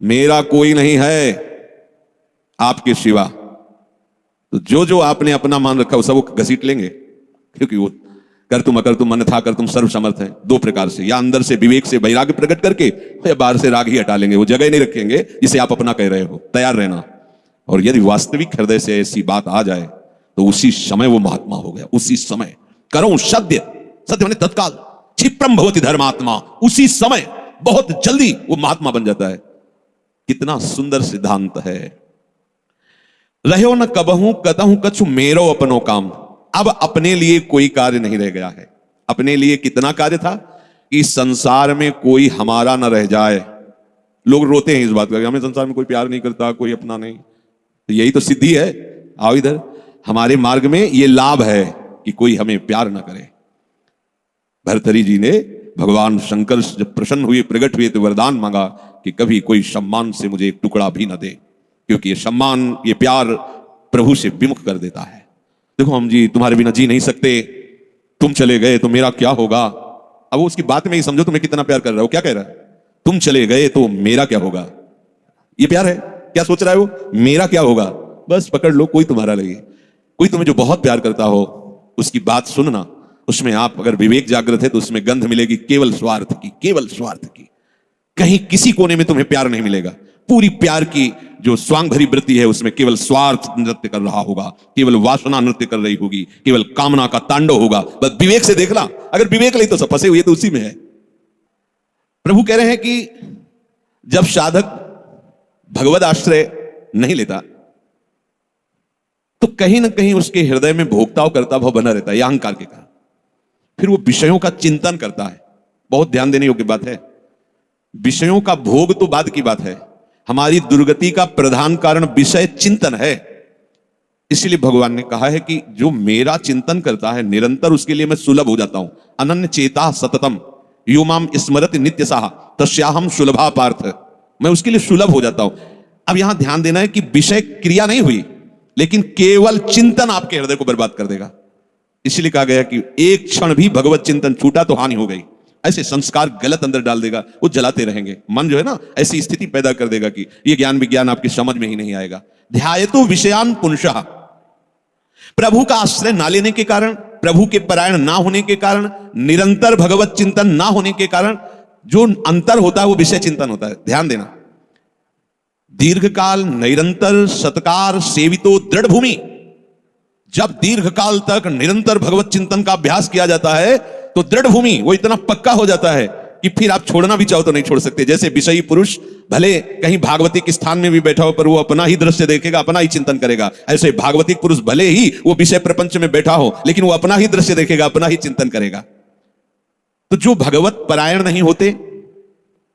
मेरा कोई नहीं है आपके सिवा। तो जो जो आपने अपना मान रखा वो सब वो घसीट लेंगे, क्योंकि वो कर तुम अकर तुम अन्यथा कर तुम सर्व समर्थ है। दो प्रकार से, या अंदर से विवेक से वैराग्य प्रकट करके, या बाहर से राग ही हटा लेंगे। वो जगह नहीं रखेंगे जिसे आप अपना कह रहे हो। तैयार रहना। और यदि वास्तविक हृदय से ऐसी बात आ जाए तो उसी समय वो महात्मा हो गया। उसी समय करो सत्य, सत्य माने तत्काल, क्षिप्रम भवति धर्मात्मा, उसी समय बहुत जल्दी वो महात्मा बन जाता है। कितना सुंदर सिद्धांत है। रहो न कबहू कतहू कछु मेरो अपनो काम। अब अपने लिए कोई कार्य नहीं रह गया है। अपने लिए कितना कार्य था कि संसार में कोई हमारा न रह जाए। लोग रोते हैं इस बात का, हमें संसार में कोई प्यार नहीं करता, कोई अपना नहीं। तो यही तो सिद्धि है। आओ इधर, हमारे मार्ग में ये लाभ है कि कोई हमें प्यार ना करे। भर्तृहरि जी ने भगवान शंकर जब प्रसन्न हुए, प्रकट हुए, तो वरदान मांगा कि कभी कोई सम्मान से मुझे एक टुकड़ा भी न दे, क्योंकि ये सम्मान, ये प्यार प्रभु से विमुख कर देता है। देखो हम जी तुम्हारे बिना जी नहीं सकते, तुम चले गए तो मेरा क्या होगा। अब वो उसकी बात में ही समझो तुम्हें कितना प्यार कर रहा है। वो क्या कह रहा है? तुम चले गए तो मेरा क्या होगा। ये प्यार है। क्या सोच रहा है वो? मेरा क्या होगा। बस पकड़ लो, कोई तुम्हारा नहीं। कोई तुम्हें जो बहुत प्यार करता हो उसकी बात सुनना, उसमें आप अगर विवेक जागृत है तो उसमें गंध मिलेगी केवल स्वार्थ की, केवल स्वार्थ की। कहीं किसी कोने में तुम्हें प्यार नहीं मिलेगा। पूरी प्यार की जो स्वांग भरी वृत्ति है उसमें केवल स्वार्थ नृत्य कर रहा होगा, केवल वासना नृत्य कर रही होगी, केवल कामना का तांडव होगा। बस विवेक से देखना, अगर विवेक नहीं तो सब फंसे हुए तो उसी में है। प्रभु कह रहे हैं कि जब साधक भगवद आश्रय नहीं लेता तो कहीं ना कहीं उसके हृदय में भोक्ता करता भाव बना रहता है, यह अहंकार के कारण। फिर वो विषयों का चिंतन करता है। बहुत ध्यान देने योग्य बात है। विषयों का भोग तो बाद की बात है, हमारी दुर्गति का प्रधान कारण विषय चिंतन है। इसलिए भगवान ने कहा है कि जो मेरा चिंतन करता है निरंतर, उसके लिए मैं सुलभ हो जाता हूं। अनन्य चेता सततम यो माम स्मरति नित्य साह तस्याहम सुलभा पार्थ। मैं उसके लिए सुलभ हो जाता हूं। अब यहां ध्यान देना है कि विषय क्रिया नहीं हुई, लेकिन केवल चिंतन आपके हृदय को बर्बाद कर देगा। इसलिए कहा गया कि एक क्षण भी भगवत चिंतन छूटा तो हानि हो गई। ऐसे संस्कार गलत अंदर डाल देगा, वो जलाते रहेंगे। मन जो है ना ऐसी स्थिति पैदा कर देगा कि ये ज्ञान विज्ञान आपकी समझ में ही नहीं आएगा। ध्यायतो विषयान पुंसः, प्रभु का आश्रय ना लेने के कारण, प्रभु के परायण ना होने के कारण, निरंतर भगवत चिंतन ना होने के कारण जो अंतर होता है वो विषय चिंतन होता है। ध्यान देना, दीर्घकाल निरंतर सत्कार सेवितो दृढ़ भूमि। जब दीर्घकाल तक निरंतर भगवत चिंतन का अभ्यास किया जाता है तो दृढ़ भूमि वो इतना पक्का हो जाता है कि फिर आप छोड़ना भी चाहो तो नहीं छोड़ सकते। जैसे विषयी पुरुष भले कहीं भागवतिक स्थान में भी बैठा हो पर वो अपना ही दृश्य देखेगा, अपना ही चिंतन करेगा। ऐसे भागवतिक पुरुष भले ही वो विषय प्रपंच में बैठा हो लेकिन वो अपना ही दृश्य देखेगा, अपना ही चिंतन करेगा। तो जो भगवत परायण नहीं होते,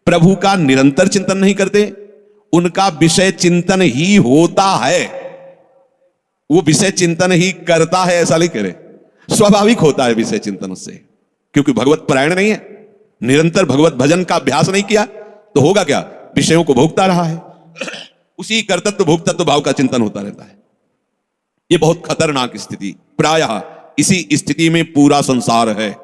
प्रभु का निरंतर चिंतन नहीं करते, उनका विषय चिंतन ही होता है। वो विषय चिंतन ही करता है ऐसा नहीं कह रहे, स्वाभाविक होता है विषय चिंतन उससे, क्योंकि भगवत परायण नहीं है, निरंतर भगवत भजन का अभ्यास नहीं किया। तो होगा क्या? विषयों को भोगता रहा है, उसी कर्तव्य भोक्तत्व भाव का चिंतन होता रहता है। यह बहुत खतरनाक स्थिति, प्रायः इसी स्थिति में पूरा संसार है।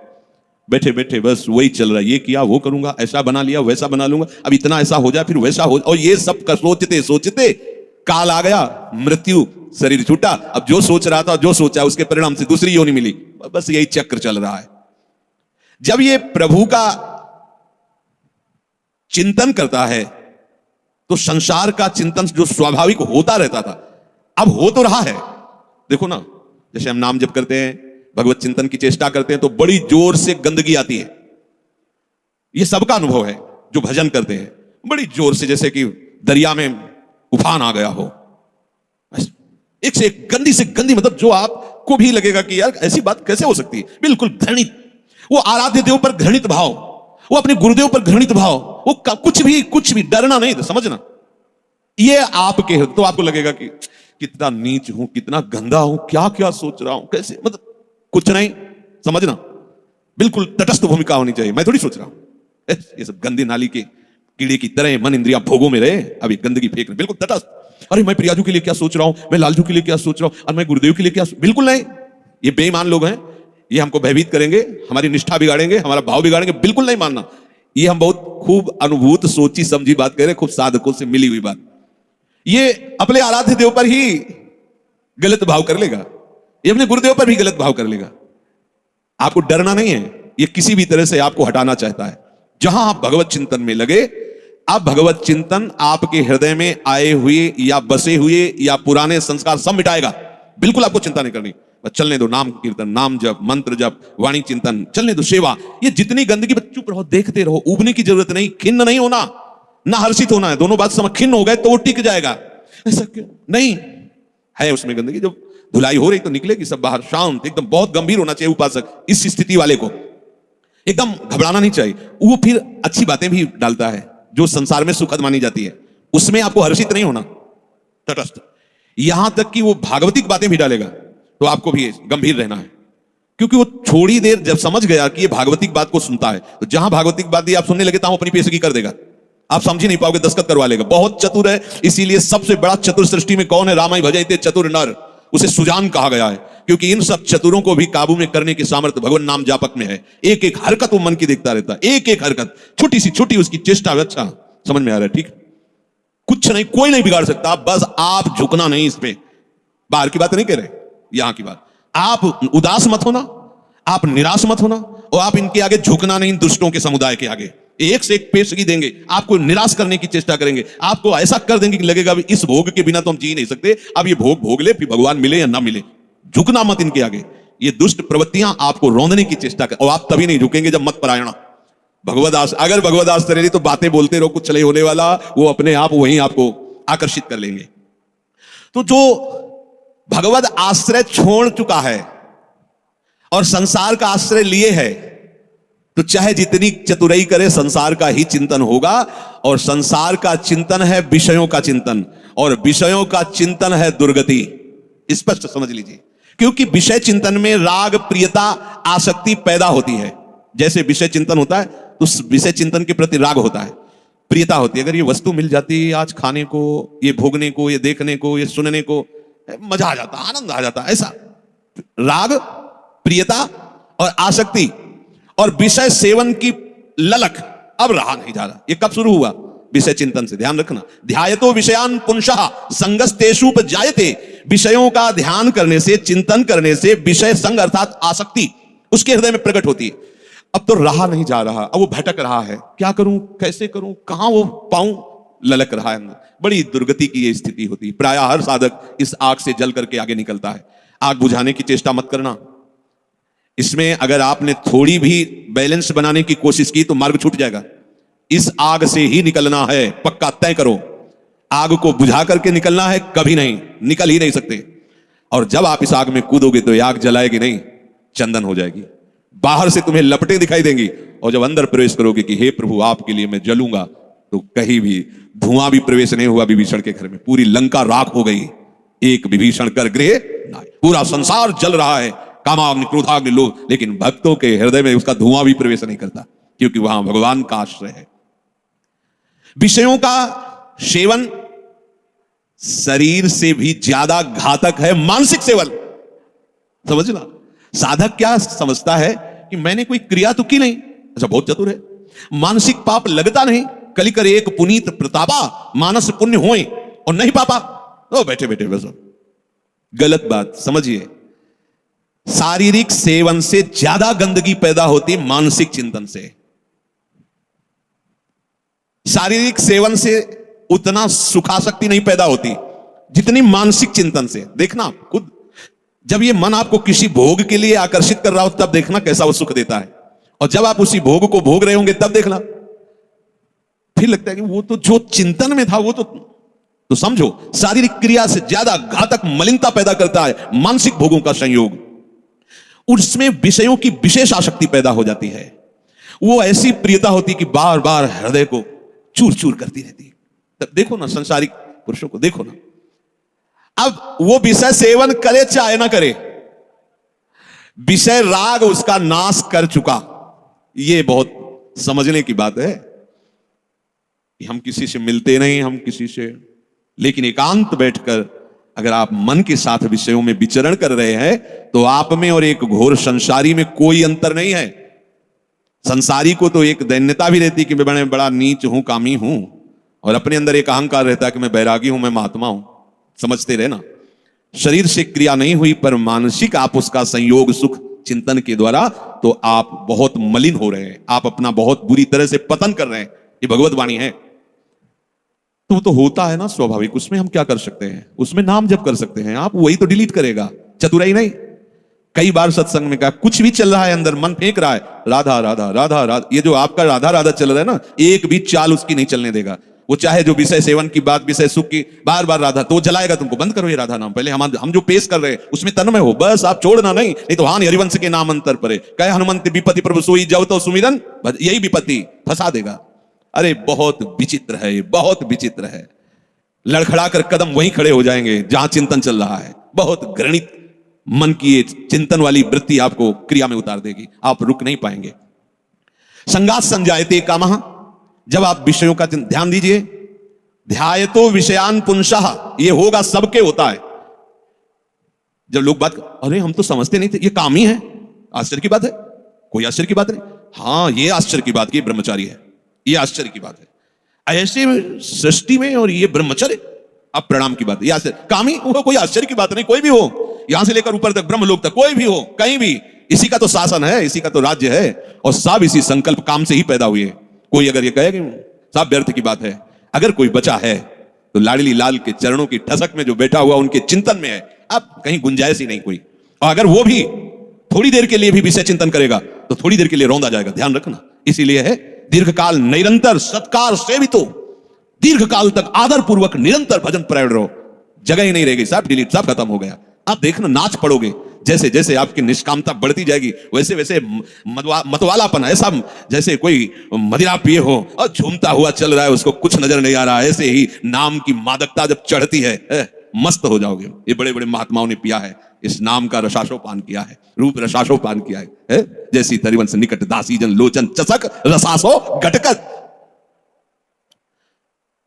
बैठे बैठे बस वही चल रहा है, ये किया वो करूंगा, ऐसा बना लिया वैसा बना लूंगा, अब इतना ऐसा हो जाए फिर वैसा हो, और ये सब का सोचते सोचते काल आ गया, मृत्यु, शरीर छूटा। अब जो सोच रहा था, जो सोचा उसके परिणाम से दूसरी योनि मिली। बस यही चक्र चल रहा है। जब ये प्रभु का चिंतन करता है तो संसार का चिंतन जो स्वाभाविक होता रहता था अब हो तो रहा है। देखो ना, जैसे हम नाम जप करते हैं, भगवत चिंतन की चेष्टा करते हैं तो बड़ी जोर से गंदगी आती है। यह सबका अनुभव है जो भजन करते हैं, बड़ी जोर से, जैसे कि दरिया में उफान आ गया हो। एक से एक गंदी से गंदी, मतलब जो आपको भी लगेगा कि यार ऐसी बात कैसे हो सकती है। बिल्कुल घृणित, वो आराध्य देव पर घृणित भाव, वो अपने गुरुदेव पर घृणित भाव, वो कुछ भी डरना नहीं, तो समझना ये आपके, तो आपको लगेगा कि कितना नीच हूं, कितना गंदा हूं, क्या क्या सोच रहा हूं, कैसे, मतलब कुछ नहीं, समझना बिल्कुल तटस्थ भूमिका होनी चाहिए। मैं थोड़ी सोच रहा हूं ये सब गंदी नाली के कीड़े की तरह मन इंद्रिया भोगों में रहे, अभी गंदगी फेंक रहे, बिल्कुल तटस्थ। अरे मैं प्रियाजू के लिए क्या सोच रहा हूं, मैं लालजू के लिए क्या सोच रहा हूं, और मैं गुरुदेव के लिए क्या, बिल्कुल नहीं। ये बेईमान लोग हैं, ये हमको भयभीत करेंगे, हमारी निष्ठा बिगाड़ेंगे, हमारा भाव बिगाड़ेंगे, बिल्कुल नहीं मानना। ये हम बहुत खूब अनुभूत सोची समझी बात कह रहे, खूब साधकों से मिली हुई बात। ये अपने आराध्य देव पर ही गलत भाव कर लेगा, ये अपने गुरुदेव पर भी गलत भाव कर लेगा। आपको डरना नहीं है, ये किसी भी तरह से आपको हटाना चाहता है। जहां आप भगवत चिंतन में लगे, अब भगवत चिंतन आपके हृदय में आए हुए या बसे हुए या पुराने संस्कार सब मिटाएगा। बिल्कुल आपको चिंता नहीं करनी, बस चलने दो, नाम कीर्तन, नाम जप, मंत्र जप, वाणी चिंतन, चलने दो, सेवा। ये जितनी गंदगी, बस चुप रहो, देखते रहो, उबने की जरूरत नहीं, खिन्न नहीं होना, ना हर्षित होना है। दोनों बात समझ, खिन्न हो गए तो वो टिक जाएगा, ऐसा क्यों नहीं है। उसमें गंदगी जब धुलाई हो रही तो निकलेगी सब बाहर, शांत एकदम। बहुत गंभीर होना चाहिए उपासक, इस स्थिति वाले को एकदम घबराना नहीं चाहिए। वो फिर अच्छी बातें भी डालता है जो संसार में सुखद मानी जाती है, उसमें आपको हर्षित नहीं होना, तटस्थ। यहां तक कि वो भागवतिक बातें भी डालेगा तो आपको भी गंभीर रहना है, क्योंकि वो थोड़ी देर जब समझ गया कि ये भागवतिक बात को सुनता है, तो जहां भागवतिक बात दी आप सुनने लगे, तो अपनी पेशगी कर देगा, आप समझ ही नहीं पाओगे, दस्तखत करवा लेगा। बहुत चतुर है, इसीलिए सबसे बड़ा चतुर सृष्टि में कौन है? रामाय भजते चतुर नर, उसे सुजान कहा गया है, क्योंकि इन सब चतुरों को भी काबू में करने की सामर्थ्य भगवान नाम जापक में है। एक एक हरकत वो मन की देखता रहता है, एक एक हरकत, छोटी सी छोटी उसकी चेष्टा। अच्छा समझ में आ रहा है? ठीक, कुछ नहीं, कोई नहीं बिगाड़ सकता, बस आप झुकना नहीं। इस पे बाहर की बात नहीं कह रहे, यहां की बात। आप उदास मत होना, आप निराश मत होना, और आप इनके आगे झुकना नहीं, दुष्टों के समुदाय के आगे। एक से एक पेशगी देंगे, आपको निराश करने की चेष्टा करेंगे, आपको ऐसा कर देंगे कि लगेगा भी इस भोग के बिना तो हम जी नहीं सकते, अब ये भोग भोग ले, फिर भगवान मिले या ना मिले। झुकना मत इनके आगे। ये दुष्ट प्रवृत्तियां आपको रौंदने की चेष्टा कर, और आप तभी नहीं झुकेंगे जब मत परायण भगवदास। अगर भगवदास तेरे तो बातें बोलते रहो, कुछ चले होने वाला, वो अपने आप वहीं आपको आकर्षित कर लेंगे। तो जो भगवद आश्रय छोड़ चुका है और संसार का आश्रय लिए है, तो चाहे जितनी चतुराई करे, संसार का ही चिंतन होगा। और संसार का चिंतन है विषयों का चिंतन, और विषयों का चिंतन है दुर्गति। स्पष्ट समझ लीजिए, क्योंकि विषय चिंतन में राग, प्रियता, आसक्ति पैदा होती है। जैसे विषय चिंतन होता है तो उस विषय चिंतन के प्रति राग होता है, प्रियता होती है। अगर ये वस्तु मिल जाती आज खाने को, ये भोगने को, ये देखने को, ये सुनने को, मजा आ जाता, आनंद आ जाता, ऐसा राग, प्रियता और आसक्ति और विषय सेवन की ललक अब रहा नहीं जा रहा। ये कब शुरू हुआ? विषय चिंतन से। ध्यान रखना, ध्यायतो विषयान पुंसः संगस्तेषुपजायते। विषयों का ध्यान करने से, चिंतन करने से विषय संग अर्थात आसक्ति उसके हृदय में प्रकट होती है। अब तो रहा नहीं जा रहा, अब वो भटक रहा है, क्या करूं, कैसे करूं, कहां वो पाऊं, ललक रहा है। बड़ी दुर्गति की ये स्थिति होती है। प्रायः हर साधक इस आग से जल करके आगे निकलता है। आग बुझाने की चेष्टा मत करना। इसमें अगर आपने थोड़ी भी बैलेंस बनाने की कोशिश की तो मार्ग छूट जाएगा। इस आग से ही निकलना है, पक्का तय करो। आग को बुझा करके निकलना है, कभी नहीं, निकल ही नहीं सकते। और जब आप इस आग में कूदोगे तो ये आग जलाएगी नहीं, चंदन हो जाएगी। बाहर से तुम्हें लपटें दिखाई देंगी, और जब अंदर प्रवेश करोगे कि हे प्रभु आपके लिए मैं जलूंगा, तो कहीं भी धुआं भी प्रवेश नहीं हुआ विभीषण के घर में। पूरी लंका राख हो गई, एक विभीषण कर गृह नाय। पूरा संसार जल रहा है, कामाग्नि, क्रोधाग्नि, लोभ, लेकिन भक्तों के हृदय में उसका धुआं भी प्रवेश नहीं करता, क्योंकि वहां भगवान का आश्रय है। विषयों का सेवन शरीर से भी ज्यादा घातक है मानसिक सेवन। समझना, साधक क्या समझता है कि मैंने कोई क्रिया तो की नहीं, अच्छा बहुत चतुर है, मानसिक पाप लगता नहीं, कली कर एक पुनीत प्रतापा, मानस पुण्य होए और नहीं पापा, तो बैठे बैठे बस। गलत बात समझिए। शारीरिक सेवन से ज्यादा गंदगी पैदा होती मानसिक चिंतन से। शारीरिक सेवन से उतना सुखासक्ति नहीं पैदा होती जितनी मानसिक चिंतन से। देखना खुद, जब ये मन आपको किसी भोग के लिए आकर्षित कर रहा हो तब देखना कैसा वो सुख देता है, और जब आप उसी भोग को भोग रहे होंगे तब देखना फिर लगता है कि वो तो जो चिंतन में था वो तो समझो शारीरिक क्रिया से ज्यादा घातक मलिनता पैदा करता है मानसिक भोगों का संयोग। उसमें विषयों की विशेष आसक्ति पैदा हो जाती है। वो ऐसी प्रियता होती कि बार बार हृदय को चूर चूर करती रहती है। तब देखो ना संसारिक पुरुषों को, देखो ना, अब वो विषय सेवन करे चाहे ना करे, विषय राग उसका नाश कर चुका। ये बहुत समझने की बात है। हम किसी से मिलते नहीं, हम किसी से, लेकिन एकांत बैठकर अगर आप मन के साथ विषयों में विचरण कर रहे हैं तो आप में और एक घोर संसारी में कोई अंतर नहीं है। संसारी को तो एक दैन्यता भी रहती कि मैं बड़ा नीच हूं, कामी हूं, और अपने अंदर एक अहंकार रहता है कि मैं बैरागी हूं, मैं महात्मा हूं। समझते रहे ना, शरीर से क्रिया नहीं हुई पर मानसिक आप उसका संयोग सुख चिंतन के द्वारा, तो आप बहुत मलिन हो रहे हैं, आप अपना बहुत बुरी तरह से पतन कर रहे हैं। ये भगवत वाणी है। तो होता है ना स्वाभाविक, उसमें हम क्या कर सकते हैं? उसमें नाम जप कर सकते हैं। आप वही तो डिलीट करेगा, चतुराई नहीं। कई बार सत्संग में कहा, कुछ भी चल रहा है अंदर, मन फेंक रहा है, राधा राधा राधा राधा, ये जो आपका राधा राधा चल रहा है ना, एक भी चाल उसकी नहीं चलने देगा। वो चाहे जो विषय सेवन की बात, विषय सुख की, बार बार राधा, तो जलाएगा तुमको। बंद करो ये राधा नाम। पहले हम जो पेश कर रहे हैं उसमें तन्मय हो, बस आप छोड़ना नहीं तो हान हरिवंश के नाम अंतर परे, कहे हनुमंत विपत्ति प्रभु सोई जब तो सुमिरन, यही विपत्ति फंसा देगा। अरे बहुत विचित्र है, बहुत विचित्र है। लड़खड़ा कर कदम वहीं खड़े हो जाएंगे जहां चिंतन चल रहा है। बहुत घृणित मन की ये चिंतन वाली वृत्ति आपको क्रिया में उतार देगी, आप रुक नहीं पाएंगे। संगात संजायते कामः, जब आप विषयों का ध्यान दीजिए, ध्यायतो विषयान पुंसः, ये होगा, सबके होता है। जब लोग बात, अरे हम तो समझते नहीं थे, ये काम ही है, आश्चर्य की बात है, कोई आश्चर्य की बात नहीं। हाँ, ये आश्चर्य की बात की ब्रह्मचारी है, ये आश्चर्य की बात है। ऐसे सृष्टि में और ये ब्रह्मचर्य, अब प्रणाम की बात है। आश्चर्य कामी वो कोई आश्चर्य की बात नहीं, कोई भी हो, यहां से लेकर ऊपर तक ब्रह्मलोक तक, कोई भी हो, कहीं भी, इसी का तो शासन है, इसी का तो राज्य है, और सब इसी संकल्प काम से ही पैदा हुए। कोई अगर ये कहे कि सब व्यर्थ की बात है, अगर कोई बचा है तो लाडली लाल के चरणों की ठसक में जो बैठा हुआ उनके चिंतन में है। अब कहीं गुंजाइश ही नहीं कोई। और अगर वो भी थोड़ी देर के लिए भी विषय चिंतन करेगा तो थोड़ी देर के लिए रौंदा जाएगा, ध्यान रखना। इसीलिए है दीर्घकाल निरंतर सत्कार सेवितो, दीर्घकाल तक आदर पूर्वक निरंतर भजन परायण रहो। जगह ही नहीं रहेगी, सब डिलीट, सब खत्म हो गया। आप देखना, नाच पड़ोगे, जैसे जैसे आपकी निष्कामता बढ़ती जाएगी वैसे वैसे मतवालापन, ऐसा जैसे कोई मदिरा पिए हो और झूमता हुआ चल रहा है, उसको कुछ नजर नहीं आ रहा है। ऐसे ही नाम की मादकता जब चढ़ती है, मस्त हो जाओगे। ये बड़े बड़े महात्माओं ने पिया है, इस नाम का रसाशोपान किया है, रूप रसाशोपान किया है। जैसी तरिवंश निकट दासी जन लोचन चसक रसासो घटकत।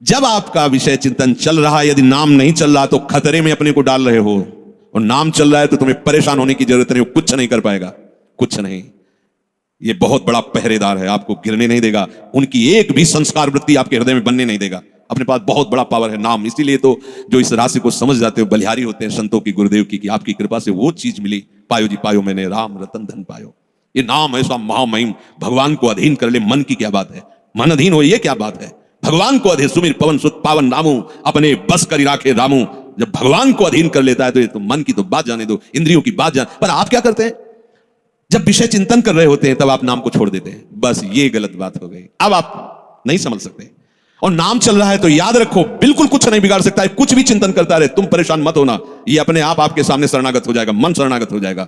जब आपका विषय चिंतन चल रहा है, यदि नाम नहीं चल रहा तो खतरे में अपने को डाल रहे हो, और नाम चल रहा है तो तुम्हें परेशान होने की जरूरत नहीं, वो कुछ नहीं कर पाएगा, कुछ नहीं। ये बहुत बड़ा पहरेदार है, आपको गिरने नहीं देगा, उनकी एक भी संस्कार वृत्ति आपके हृदय में बनने नहीं देगा। अपने पास बहुत बड़ा पावर है नाम। इसीलिए तो जो इस राशि को समझ जाते हो बलिहारी होते हैं संतों की, गुरुदेव की, कि आपकी कृपा से वो चीज मिली। पायो जी पायो मैंने राम रतन धन पायो। ये नाम ऐसा महामहिम, भगवान को अधीन कर ले, मन की क्या बात है, मन अधीन हो, ये क्या बात है। भगवान को अधीन, सुमिर पवन सुत पावन नामू, अपने बस करी राखे रामू। जब भगवान को अधीन कर लेता है तो ये तो मन की तो बात जाने दो, इंद्रियों की बात जाने। पर आप क्या करते हैं, जब विषय चिंतन कर रहे होते हैं तब आप नाम को छोड़ देते हैं। बस ये गलत बात हो गई, अब आप नहीं समझ सकते। और नाम चल रहा है तो याद रखो, बिल्कुल कुछ नहीं बिगाड़ सकता है, कुछ भी चिंतन करता रहे, तुम परेशान मत होना। ये अपने आप आपके सामने शरणागत हो जाएगा, मन शरणागत हो जाएगा,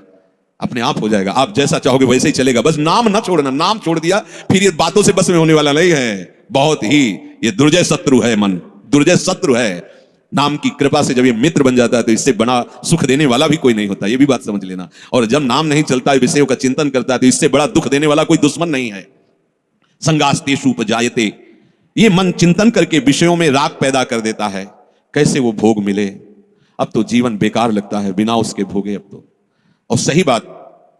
अपने आप हो जाएगा। आप जैसा चाहोगे वैसे ही चलेगा। बस नाम ना छोड़ना, नाम छोड़ दिया फिर ये बातों से बस में होने वाला नहीं है। बहुत ही ये दुर्जय शत्रु है, मन दुर्जय शत्रु है। नाम की कृपा से जब ये मित्र बन जाता है तो इससे बड़ा सुख देने वाला भी कोई नहीं होता, ये भी बात समझ लेना। और जब नाम नहीं चलता है, विषयों का चिंतन करता है, तो इससे बड़ा दुख देने वाला कोई दुश्मन नहीं है। संगास्तेषु उपजायते, ये मन चिंतन करके विषयों में राग पैदा कर देता है। कैसे वो भोग मिले, अब तो जीवन बेकार लगता है बिना उसके भोगे अब तो। और सही बात,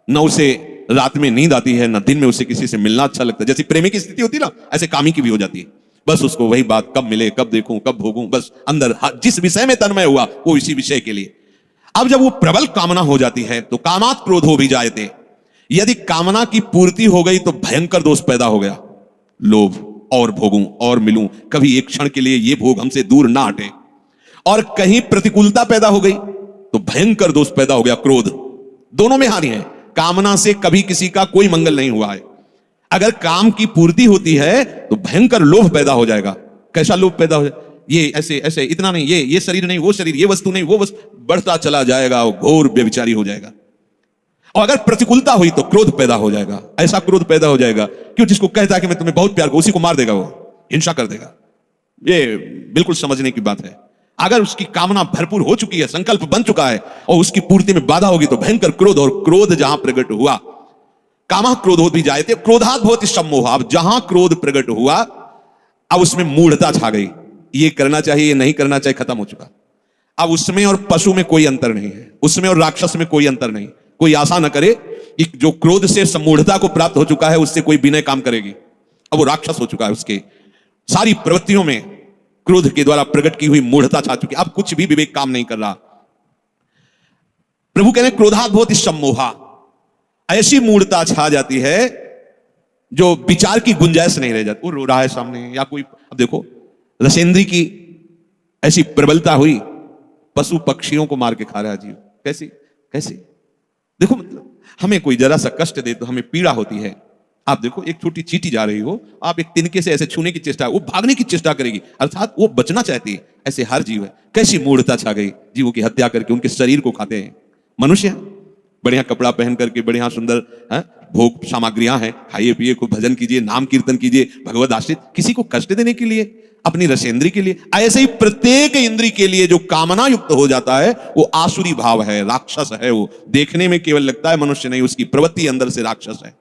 न उसे रात में नींद आती है, न दिन में उसे किसी से मिलना अच्छा लगता है। जैसे प्रेमी की स्थिति होती है ना, ऐसे कामी की भी हो जाती है। बस उसको वही बात, कब मिले, कब देखूं, कब भोगूं, बस अंदर जिस विषय में तन्मय हुआ वो इसी विषय के लिए। अब जब वो प्रबल कामना हो जाती है तो कामात क्रोधो भी जायते, यदि कामना की पूर्ति हो गई तो भयंकर दोष पैदा हो गया, लोभ, और भोगूं और मिलूं, कभी एक क्षण के लिए ये भोग हमसे दूर ना हटे। और कहीं प्रतिकूलता पैदा हो गई तो भयंकर दोष पैदा हो गया, क्रोध। दोनों में हानि है, कामना से कभी किसी का कोई मंगल नहीं हुआ है। अगर काम की पूर्ति होती है तो भयंकर लोभ पैदा हो जाएगा। कैसा लोभ पैदा हो जाएगा, ये ऐसे ऐसे, इतना नहीं, ये शरीर नहीं, वो शरीर, ये वस्तु नहीं, वो वस्तु, बढ़ता चला जाएगा, घोर व्यभिचारी हो जाएगा। और अगर प्रतिकूलता हुई तो क्रोध पैदा हो जाएगा। ऐसा क्रोध पैदा हो जाएगा क्यों, जिसको कहता है कि मैं तुम्हें बहुत प्यार करूं, उसी को मार देगा, वो हिंसा कर देगा। ये बिल्कुल समझने की बात है। अगर उसकी कामना भरपूर हो चुकी है, संकल्प बन चुका है, और उसकी पूर्ति में बाधा होगी तो भयंकर क्रोध, और क्रोध जहां प्रकट हुआ, कामा क्रोधो भी जायते क्रोधात भवति सम्मोह। अब जहां क्रोध प्रकट हुआ अब उसमें मूढ़ता छा गई, ये करना चाहिए, ये नहीं करना चाहिए, खत्म हो चुका। अब उसमें और पशु में कोई अंतर नहीं है, उसमें और राक्षस में कोई अंतर नहीं। कोई आशा न करे कि जो क्रोध से सम्मूढ़ता को प्राप्त हो चुका है उससे कोई विनय काम करेगी। अब वो राक्षस हो चुका है, उसके सारी प्रवृत्तियों में क्रोध के द्वारा प्रकट की हुई मूढ़ता छा चुकी, अब कुछ भी विवेक काम नहीं कर रहा। प्रभु कह रहे क्रोधात् भवति सम्मोहा, ऐसी मूढ़ता छा जाती है जो विचार की गुंजाइश नहीं रह जाती। वो रो रहा है सामने या कोई, अब देखो रसेंद्री की ऐसी प्रबलता हुई, पशु पक्षियों को मार के खा रहा है जीव। कैसी कैसी देखो, मतलब हमें कोई जरा सा कष्ट दे तो हमें पीड़ा होती है। आप देखो एक छोटी चींटी जा रही हो, आप एक तिनके से ऐसे छूने की चेष्टा, वो भागने की चेष्टा करेगी, अर्थात वो बचना चाहती है। ऐसे हर जीव है। कैसी मूढ़ता छा गई, जीवों की हत्या करके उनके शरीर को खाते हैं। मनुष्य बढ़िया कपड़ा पहन करके, बढ़िया सुंदर भोग सामग्रियां हैं, खाइए पिए, खूब भजन कीजिए, नाम कीर्तन कीजिए, भगवत आश्रित, किसी को कष्ट देने के लिए, अपनी रसेंद्री के लिए। ऐसे ही प्रत्येक इंद्री के लिए जो कामना युक्त हो जाता है वो आसुरी भाव है, राक्षस है। वो देखने में केवल लगता है मनुष्य नहीं, उसकी प्रवृत्ति अंदर से राक्षस है।